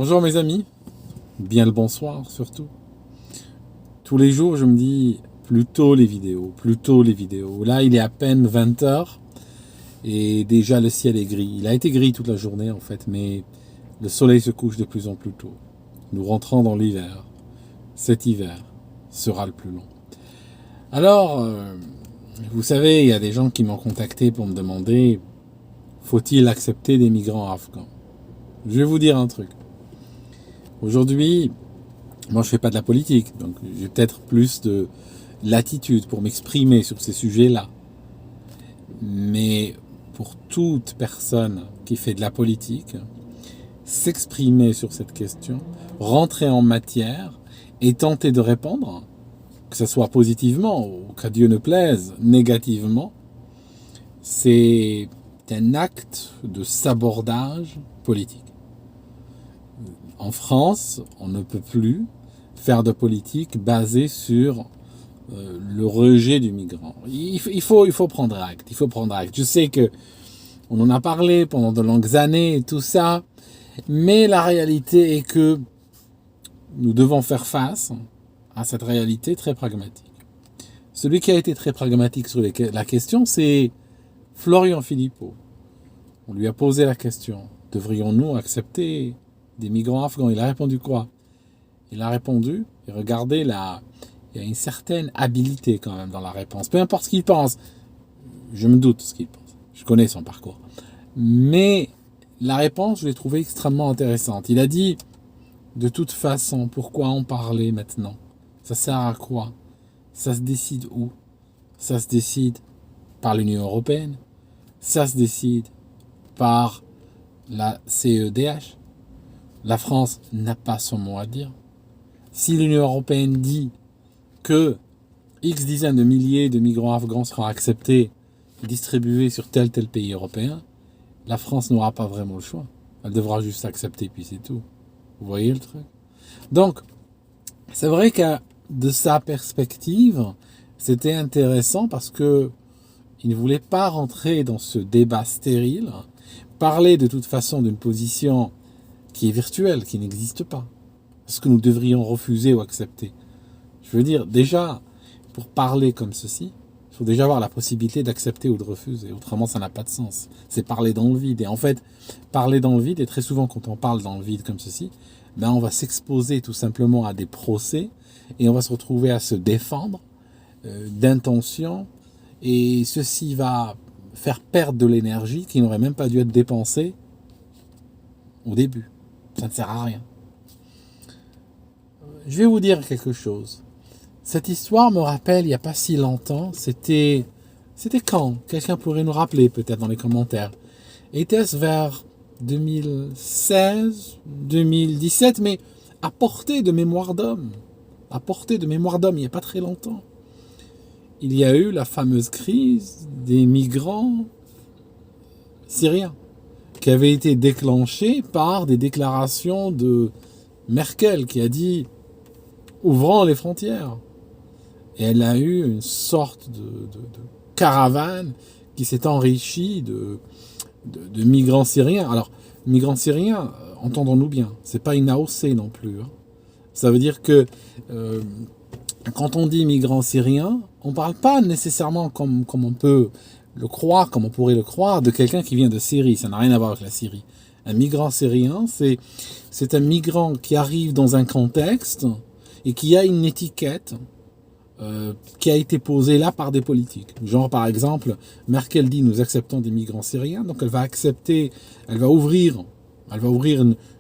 Bonjour mes amis, bien le bonsoir surtout. Tous les jours je me dis plutôt les vidéos, plutôt les vidéos. Là il est à peine 20 heures et déjà le ciel est gris. Il a été gris toute la journée en fait, mais le soleil se couche de plus en plus tôt. Nous rentrons dans l'hiver. Cet hiver sera le plus long. Alors, vous savez, il y a des gens qui m'ont contacté pour me demander faut-il accepter des migrants afghans? Je vais vous dire un truc. Aujourd'hui, moi je fais pas de la politique, donc j'ai peut-être plus de latitude pour m'exprimer sur ces sujets-là. Mais pour toute personne qui fait de la politique, s'exprimer sur cette question, rentrer en matière et tenter de répondre, que ce soit positivement ou qu'à Dieu ne plaise, négativement, c'est un acte de sabordage politique. En France, on ne peut plus faire de politique basée sur le rejet du migrant. Il faut prendre acte. Il faut prendre acte. Je sais que on en a parlé pendant de longues années et tout ça, mais la réalité est que nous devons faire face à cette réalité très pragmatique. Celui qui a été très pragmatique sur la question, c'est Florian Philippot. On lui a posé la question, devrions-nous accepter des migrants afghans? Il a répondu quoi? Il a répondu, et regardez là, il y a une certaine habileté quand même dans la réponse. Peu importe ce qu'il pense, je me doute ce qu'il pense, je connais son parcours. Mais la réponse, je l'ai trouvée extrêmement intéressante. Il a dit, de toute façon, pourquoi en parler maintenant? Ça sert à quoi? Ça se décide où? Ça se décide par l'Union européenne? Ça se décide par la CEDH? La France n'a pas son mot à dire. Si l'Union européenne dit que X dizaines de milliers de migrants afghans seront acceptés et distribués sur tel pays européen, la France n'aura pas vraiment le choix. Elle devra juste accepter, puis c'est tout. Vous voyez le truc? Donc, c'est vrai que de sa perspective, c'était intéressant parce que il ne voulait pas rentrer dans ce débat stérile, parler de toute façon d'une position qui est virtuelle, qui n'existe pas. Ce que nous devrions refuser ou accepter. Je veux dire, déjà, pour parler comme ceci, il faut déjà avoir la possibilité d'accepter ou de refuser. Autrement, ça n'a pas de sens. C'est parler dans le vide. Et en fait, parler dans le vide, et très souvent quand on parle dans le vide comme ceci, ben on va s'exposer tout simplement à des procès et on va se retrouver à se défendre d'intentions. Et ceci va faire perdre de l'énergie qui n'aurait même pas dû être dépensée au début. Ça ne sert à rien. Je vais vous dire quelque chose. Cette histoire me rappelle il n'y a pas si longtemps. C'était quand? Quelqu'un pourrait nous rappeler peut-être dans les commentaires. Était-ce vers 2016, 2017, mais à portée de mémoire d'homme. À portée de mémoire d'homme, il n'y a pas très longtemps. Il y a eu la fameuse crise des migrants syriens, qui avait été déclenchée par des déclarations de Merkel, qui a dit « ouvrons les frontières ». Et elle a eu une sorte de caravane qui s'est enrichie de migrants syriens. Alors, migrants syriens, entendons-nous bien, c'est pas une AOC non plus. Hein. Ça veut dire que quand on dit migrants syriens, on ne parle pas nécessairement comme on peut le croire, comme on pourrait le croire, de quelqu'un qui vient de Syrie. Ça n'a rien à voir avec la Syrie. Un migrant syrien, c'est un migrant qui arrive dans un contexte et qui a une étiquette qui a été posée là par des politiques. Genre par exemple, Merkel dit nous acceptons des migrants syriens, donc elle va ouvrir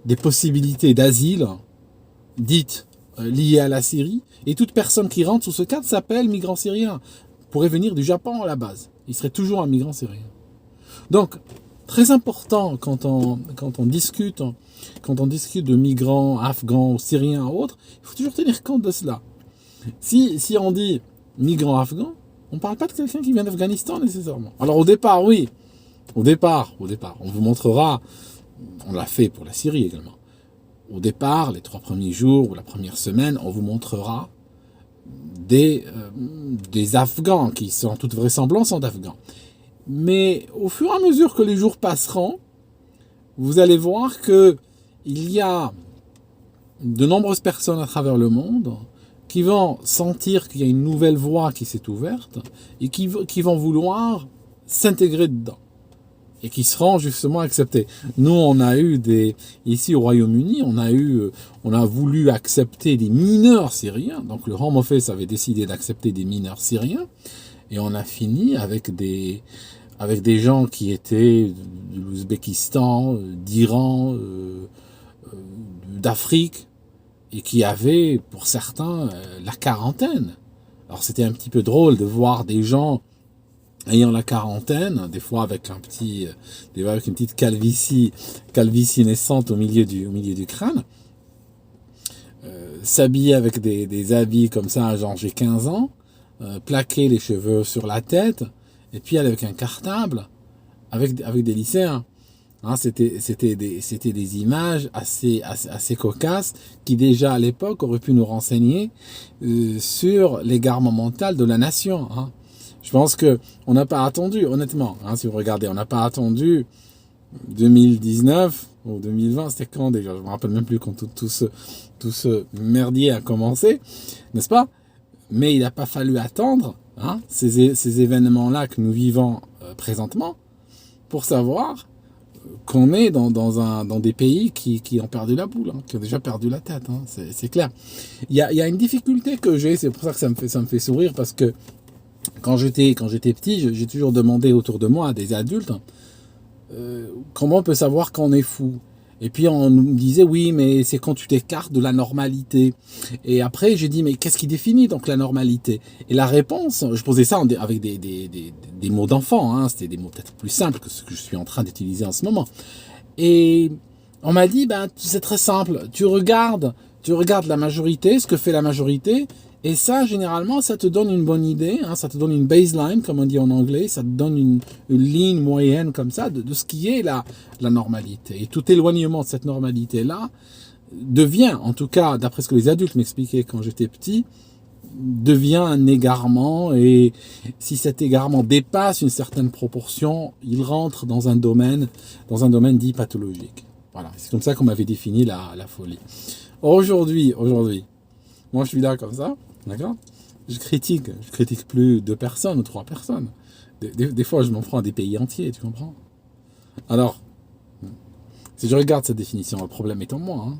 des possibilités d'asile dites liées à la Syrie, et toute personne qui rentre sous ce cadre s'appelle migrant syrien. Pourrait venir du Japon à la base. Il serait toujours un migrant syrien. Donc, très important quand on discute de migrants afghans ou syriens ou autres, il faut toujours tenir compte de cela. Si on dit migrant afghan, on ne parle pas de quelqu'un qui vient d'Afghanistan nécessairement. Alors au départ, oui. Au départ, on vous montrera, on l'a fait pour la Syrie également. Au départ, les 3 premiers jours ou la première semaine, on vous montrera des Afghans qui, sans toute vraisemblance, sont Afghans. Mais au fur et à mesure que les jours passeront, vous allez voir que il y a de nombreuses personnes à travers le monde qui vont sentir qu'il y a une nouvelle voie qui s'est ouverte et qui vont vouloir s'intégrer dedans et qui seront justement acceptés. Nous, on a eu ici au Royaume-Uni, on a voulu accepter des mineurs syriens. Donc le Home Office avait décidé d'accepter des mineurs syriens et on a fini avec des gens qui étaient de l'Ouzbékistan, d'Iran, d'Afrique, et qui avaient, pour certains, la quarantaine. Alors c'était un petit peu drôle de voir des gens ayant la quarantaine, des fois avec une petite calvitie naissante au milieu du crâne, s'habiller avec des habits comme ça, genre j'ai 15 ans, plaquer les cheveux sur la tête, et puis aller avec un cartable, avec des lycéens. Hein, c'était des images assez cocasses qui déjà à l'époque auraient pu nous renseigner sur l'égarement mental de la nation. Hein. Je pense que on n'a pas attendu, honnêtement, hein, si vous regardez, on n'a pas attendu 2019 ou 2020, c'était quand déjà? Je me rappelle même plus quand tout ce merdier a commencé, n'est-ce pas? Mais il n'a pas fallu attendre ces événements-là que nous vivons présentement pour savoir qu'on est dans des pays qui ont perdu la boule, qui ont déjà perdu la tête, c'est clair. Il y a une difficulté que j'ai, c'est pour ça que ça me fait sourire, parce que quand j'étais petit, j'ai toujours demandé autour de moi à des adultes comment on peut savoir qu'on est fou. Et puis on nous disait oui, mais c'est quand tu t'écartes de la normalité. Et après j'ai dit mais qu'est-ce qui définit donc la normalité? Et la réponse, je posais ça avec des mots d'enfant, c'était des mots peut-être plus simples que ce que je suis en train d'utiliser en ce moment. Et on m'a dit c'est très simple, tu regardes la majorité, ce que fait la majorité. Et ça, généralement, ça te donne une bonne idée, ça te donne une baseline, comme on dit en anglais, ça te donne une ligne moyenne comme ça de ce qui est la normalité. Et tout éloignement de cette normalité-là devient, en tout cas, d'après ce que les adultes m'expliquaient quand j'étais petit, devient un égarement. Et si cet égarement dépasse une certaine proportion, il rentre dans un domaine dit pathologique. Voilà, c'est comme ça qu'on m'avait défini la folie. Aujourd'hui, moi je suis là comme ça. D'accord ? Je critique plus 2 personnes ou 3 personnes. Des fois, je m'en prends à des pays entiers, tu comprends ? Alors, si je regarde cette définition, le problème est en moi.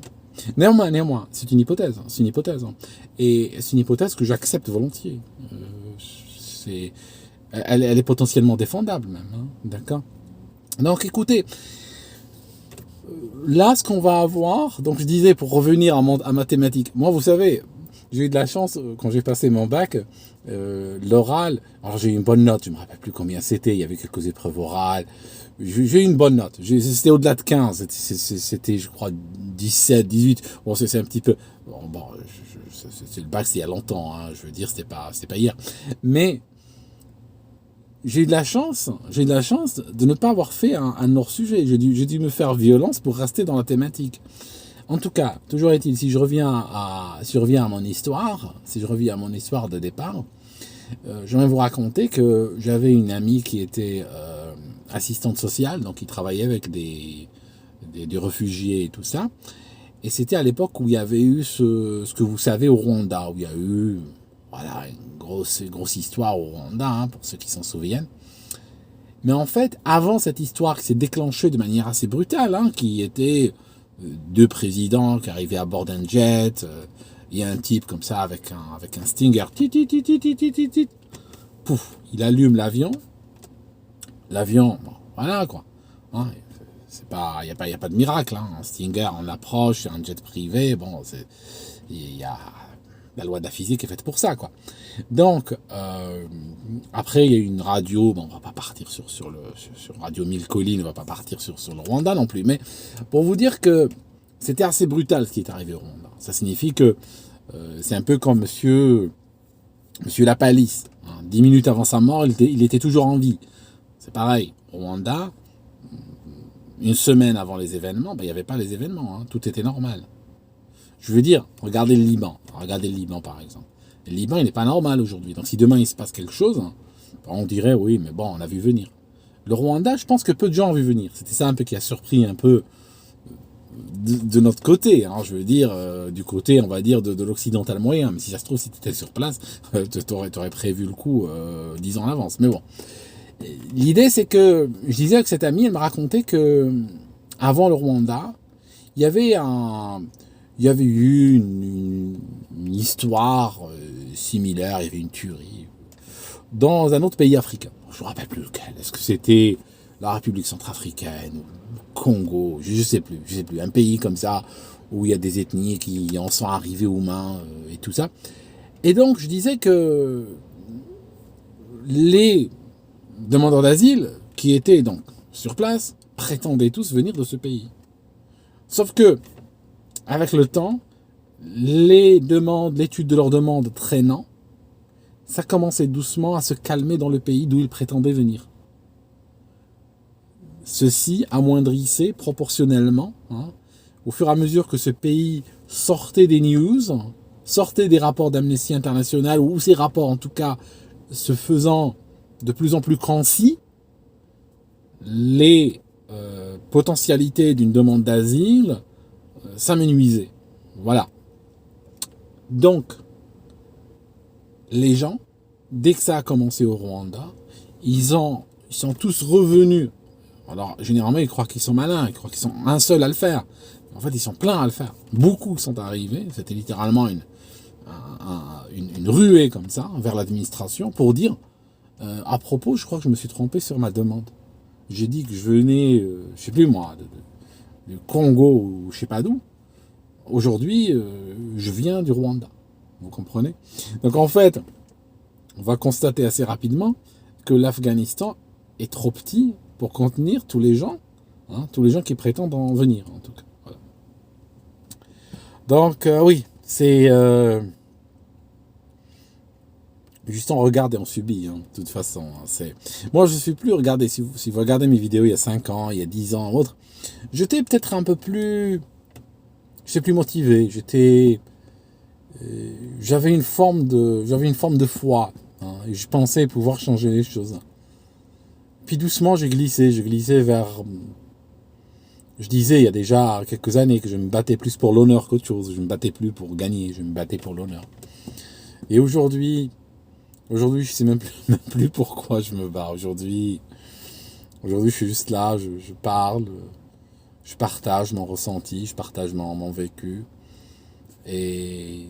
Néanmoins, c'est une hypothèse. Et c'est une hypothèse que j'accepte volontiers. Elle est potentiellement défendable même. D'accord ? Donc, écoutez, là, ce qu'on va avoir, donc je disais, pour revenir à mathématiques, moi, vous savez, j'ai eu de la chance quand j'ai passé mon bac, l'oral. Alors j'ai eu une bonne note, je me rappelle plus combien c'était. Il y avait quelques épreuves orales. J'ai eu une bonne note. C'était au-delà de 15. C'était, je crois, 17, 18. Bon, c'est un petit peu. Bon, c'est le bac, c'est il y a longtemps. Je veux dire, c'était pas hier. Mais j'ai eu de la chance de ne pas avoir fait un hors-sujet. J'ai dû me faire violence pour rester dans la thématique. En tout cas, toujours est-il, si je reviens à mon histoire de départ, j'aimerais vous raconter que j'avais une amie qui était assistante sociale, donc qui travaillait avec des réfugiés et tout ça. Et c'était à l'époque où il y avait eu ce que vous savez au Rwanda, où il y a eu une grosse histoire au Rwanda, pour ceux qui s'en souviennent. Mais en fait, avant cette histoire qui s'est déclenchée de manière assez brutale, qui était 2 présidents qui arrivaient à bord d'un jet, il y a un type comme ça avec un Stinger, pouf, il allume l'avion, bon, voilà quoi, c'est pas, il y a pas de miracle, un Stinger on l'approche, c'est un jet privé, bon, il y a la loi de la physique est faite pour ça quoi. Donc après il y a une radio, bon on va pas partir sur Radio 1000 collines, on va pas partir sur le Rwanda non plus, mais pour vous dire que c'était assez brutal ce qui est arrivé au Rwanda. Ça signifie que c'est un peu comme monsieur Lapalisse, 10 minutes avant sa mort il était toujours en vie. C'est pareil au Rwanda, une semaine avant les événements, il n'y avait pas les événements, tout était normal. Je veux dire, regardez le Liban par exemple. Le Liban, il n'est pas normal aujourd'hui. Donc si demain il se passe quelque chose, on dirait oui, mais bon, on a vu venir. Le Rwanda, je pense que peu de gens ont vu venir. C'était ça un peu qui a surpris un peu de notre côté, hein, je veux dire, du côté, on va dire, de l'occidental moyen. Mais si ça se trouve, si tu étais sur place, t'aurais prévu le coup 10 ans en avance. Mais bon. L'idée, c'est que, je disais que cette amie, elle me racontait que, avant le Rwanda, il y avait eu une histoire similaire, il y avait une tuerie dans un autre pays africain. Je ne me rappelle plus lequel. Est-ce que c'était la République centrafricaine ou le Congo? Je ne sais plus. Un pays comme ça où il y a des ethnies qui en sont arrivées aux mains et tout ça. Et donc, je disais que les demandeurs d'asile qui étaient donc sur place prétendaient tous venir de ce pays. Sauf que, avec le temps, l'étude de leurs demandes traînant, ça commençait doucement à se calmer dans le pays d'où ils prétendaient venir. Ceci amoindrissait proportionnellement, hein, au fur et à mesure que ce pays sortait des news, sortait des rapports d'Amnesty International, ou ces rapports en tout cas se faisant de plus en plus concis, les potentialités d'une demande d'asile s'amenuisaient. Voilà. Donc, les gens, dès que ça a commencé au Rwanda, ils sont tous revenus. Alors, généralement, ils croient qu'ils sont malins, ils croient qu'ils sont un seul à le faire. En fait, ils sont pleins à le faire. Beaucoup sont arrivés, c'était littéralement une ruée comme ça, vers l'administration, pour dire, à propos, je crois que je me suis trompé sur ma demande. J'ai dit que je venais, je sais plus moi, du Congo ou je sais pas d'où. Aujourd'hui, je viens du Rwanda. Vous comprenez? Donc en fait, on va constater assez rapidement que l'Afghanistan est trop petit pour contenir tous les gens, hein, tous les gens qui prétendent en venir, en tout cas. Voilà. Donc oui, c'est juste on regarde et on subit, hein, de toute façon. Hein, moi, je ne suis plus, regardez, si vous regardez mes vidéos il y a 5 ans, il y a 10 ans, autre, j'étais peut-être un peu plus, plus motivé, j'avais une forme de foi, hein, et je pensais pouvoir changer les choses. Puis doucement, j'ai glissé vers, je disais il y a déjà quelques années que je me battais plus pour l'honneur qu'autre chose, je me battais plus pour gagner, je me battais pour l'honneur. Et aujourd'hui, je sais même plus pourquoi je me bats. Aujourd'hui, je suis juste là, je parle, je partage mon ressenti, je partage mon vécu. Et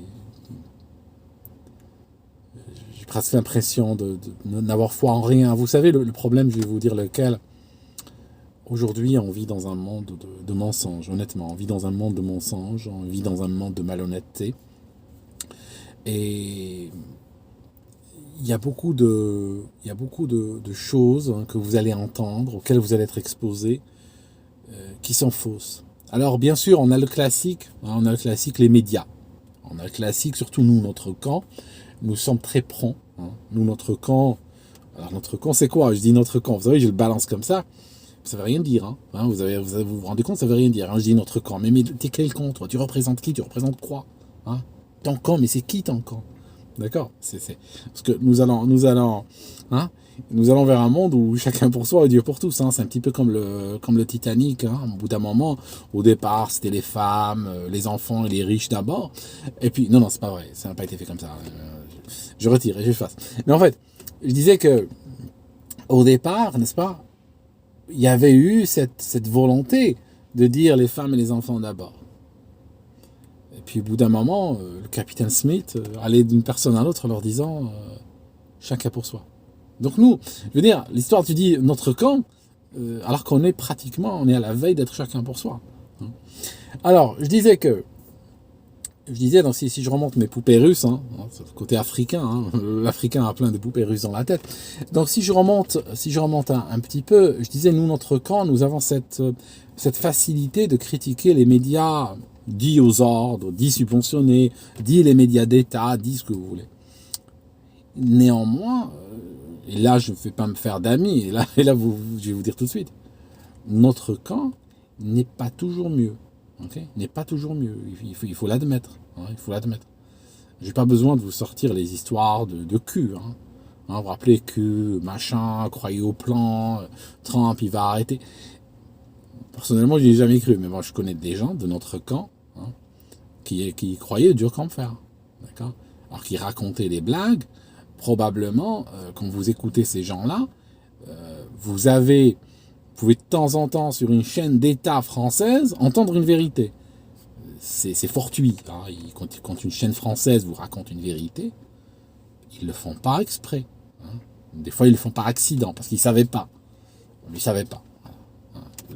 j'ai presque l'impression de n'avoir foi en rien. Vous savez, le problème, je vais vous dire lequel. Aujourd'hui, on vit dans un monde de mensonges, honnêtement. On vit dans un monde de mensonges, on vit dans un monde de malhonnêteté. Et il y a beaucoup de choses, hein, que vous allez entendre, auxquelles vous allez être exposés, qui sont fausses. Alors bien sûr, on a le classique, hein, les médias. On a le classique, surtout nous, notre camp. Nous sommes très prompts. Hein. Nous, notre camp, alors notre camp, c'est quoi? Je dis notre camp, vous savez, je le balance comme ça veut rien dire. Hein. Vous vous rendez compte, ça veut rien dire. Hein. Je dis notre camp, mais t'es quel camp, toi? Tu représentes qui? Tu représentes quoi? Hein? Ton camp, mais c'est qui ton camp? D'accord, parce que nous allons vers un monde où chacun pour soi et Dieu pour tous. Hein. C'est un petit peu comme le Titanic. Hein. Au bout d'un moment, au départ, c'était les femmes, les enfants et les riches d'abord. Et puis, non, c'est pas vrai. Ça n'a pas été fait comme ça. Je retire et j'efface. Mais en fait, je disais que au départ, n'est-ce pas, il y avait eu cette volonté de dire les femmes et les enfants d'abord. Et puis au bout d'un moment, le capitaine Smith allait d'une personne à l'autre leur disant chacun pour soi. Donc nous, je veux dire, l'histoire, tu dis notre camp, alors qu'on est on est à la veille d'être chacun pour soi. Alors, je disais, donc, si je remonte mes poupées russes, hein, c'est le côté africain, hein, l'Africain a plein de poupées russes dans la tête. Donc si je remonte un petit peu, je disais, nous, notre camp, nous avons cette facilité de critiquer les médias dits aux ordres, dits subventionnés, dits les médias d'État, dits ce que vous voulez. Néanmoins, et là je ne vais pas me faire d'amis, et là je vais vous dire tout de suite, notre camp n'est pas toujours mieux. Okay, n'est pas toujours mieux, il faut l'admettre. Hein, il faut l'admettre. J'ai pas besoin de vous sortir les histoires de cul. Hein. Hein, vous vous rappelez que machin, croyez au plan, Trump il va arrêter. Personnellement, je n'y ai jamais cru, mais moi, je connais des gens de notre camp hein, qui croyaient dur comme fer. D'accord. Alors qu'ils racontaient des blagues, probablement, quand vous écoutez ces gens-là, vous pouvez de temps en temps, sur une chaîne d'État française, entendre une vérité. C'est fortuit. Hein. Quand une chaîne française vous raconte une vérité, ils ne le font pas exprès. Hein. Des fois, ils le font par accident, parce qu'ils ne savaient pas. Ils ne savaient pas.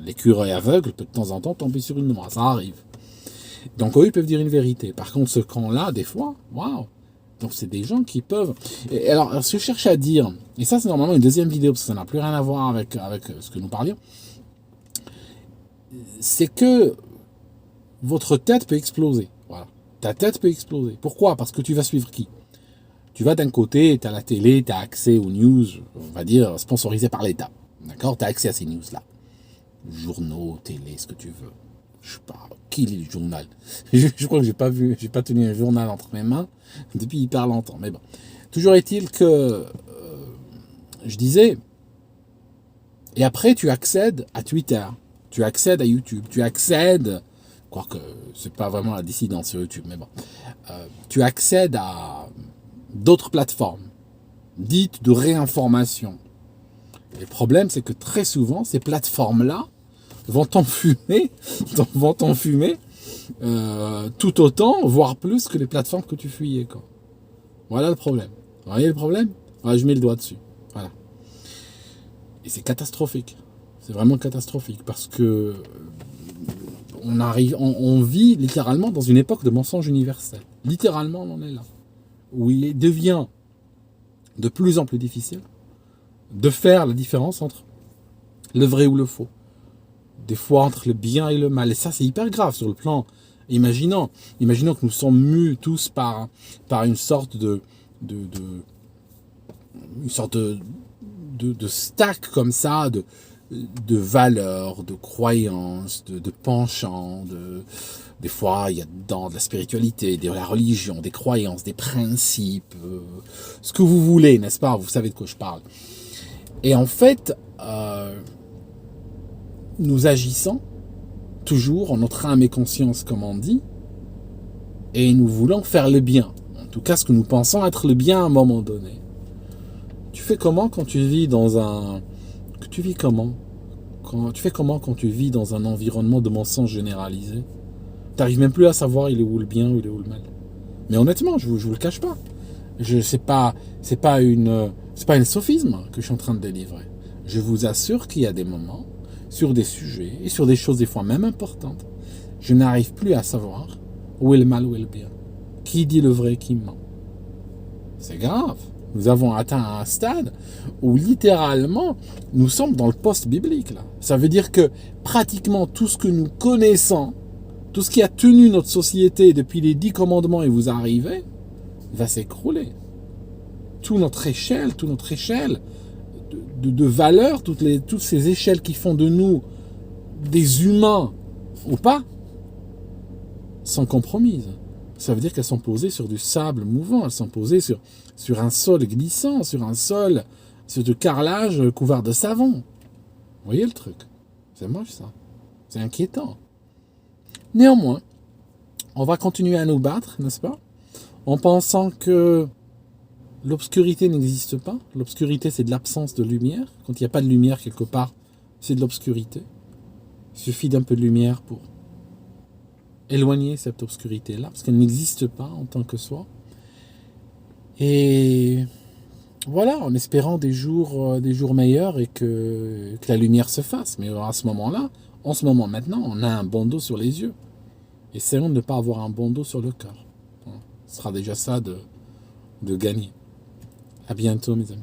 L'écureuil aveugle peut de temps en temps tomber sur une noix, ça arrive. Donc eux, ils peuvent dire une vérité. Par contre, ce camp-là, des fois, waouh. Donc c'est des gens qui peuvent... Et alors, ce que je cherche à dire, et ça c'est normalement une deuxième vidéo, parce que ça n'a plus rien à voir avec ce que nous parlions, c'est que votre tête peut exploser. Voilà. Ta tête peut exploser. Pourquoi? Parce que tu vas suivre qui? Tu vas d'un côté, tu as la télé, tu as accès aux news, on va dire, sponsorisées par l'État. D'accord? Tu as accès à ces news-là. Journaux, télé, ce que tu veux. Je sais pas, qui lit le journal? Je crois que j'ai pas tenu un journal entre mes mains depuis hyper longtemps. Mais bon. Toujours est-il que, je disais, et après tu accèdes à Twitter, tu accèdes à YouTube, tu accèdes, quoique c'est pas vraiment la dissidence sur YouTube, mais bon, tu accèdes à d'autres plateformes dites de réinformation. Et le problème, c'est que très souvent, ces plateformes-là vont t'enfumer tout autant, voire plus que les plateformes que tu fuyais. Quoi. Voilà le problème. Vous voyez le problème? Voilà, je mets le doigt dessus. Voilà. Et c'est catastrophique. C'est vraiment catastrophique parce que on vit littéralement dans une époque de mensonge universel. Littéralement, on en est là. Où il devient de plus en plus difficile de faire la différence entre le vrai ou le faux. Des fois entre le bien et le mal. Et ça, c'est hyper grave sur le plan. Imaginons que nous sommes mus tous par une sorte de stack comme ça, de valeurs, de croyances, de penchants, des fois il y a dedans de la spiritualité, de la religion, des croyances, des principes, ce que vous voulez, n'est-ce pas? Vous savez de quoi je parle. Et en fait, nous agissons toujours en notre âme et conscience, comme on dit, et nous voulons faire le bien. En tout cas, ce que nous pensons être le bien à un moment donné. Tu fais comment quand tu vis dans un... Tu vis comment? Tu fais comment quand tu vis dans un environnement de mensonges généralisé? Tu n'arrives même plus à savoir il est où le bien ou il est où le mal. Mais honnêtement, je vous le cache pas. C'est pas un sophisme que je suis en train de délivrer. Je vous assure qu'il y a des moments, sur des sujets, et sur des choses des fois même importantes, je n'arrive plus à savoir où est le mal, où est le bien. Qui dit le vrai, qui ment. C'est grave. Nous avons atteint un stade où littéralement, nous sommes dans le post-biblique. Là. Ça veut dire que pratiquement tout ce que nous connaissons, tout ce qui a tenu notre société depuis les 10 commandements et vous arrivez, va s'écrouler. Toute notre échelle de valeurs, toutes ces échelles qui font de nous des humains ou pas, sont compromises. Ça veut dire qu'elles sont posées sur du sable mouvant, elles sont posées sur un sol glissant, sur du carrelage couvert de savon. Vous voyez le truc? C'est moche ça. C'est inquiétant. Néanmoins, on va continuer à nous battre, n'est-ce pas? En pensant que l'obscurité n'existe pas. L'obscurité, c'est de l'absence de lumière. Quand il n'y a pas de lumière quelque part, c'est de l'obscurité. Il suffit d'un peu de lumière pour éloigner cette obscurité-là, parce qu'elle n'existe pas en tant que soi. Et voilà, en espérant des jours meilleurs et que la lumière se fasse. Mais à ce moment-là, en ce moment maintenant, on a un bandeau sur les yeux. Essayons de ne pas avoir un bandeau sur le cœur. Ce sera déjà ça de gagner. À bientôt, mes amis.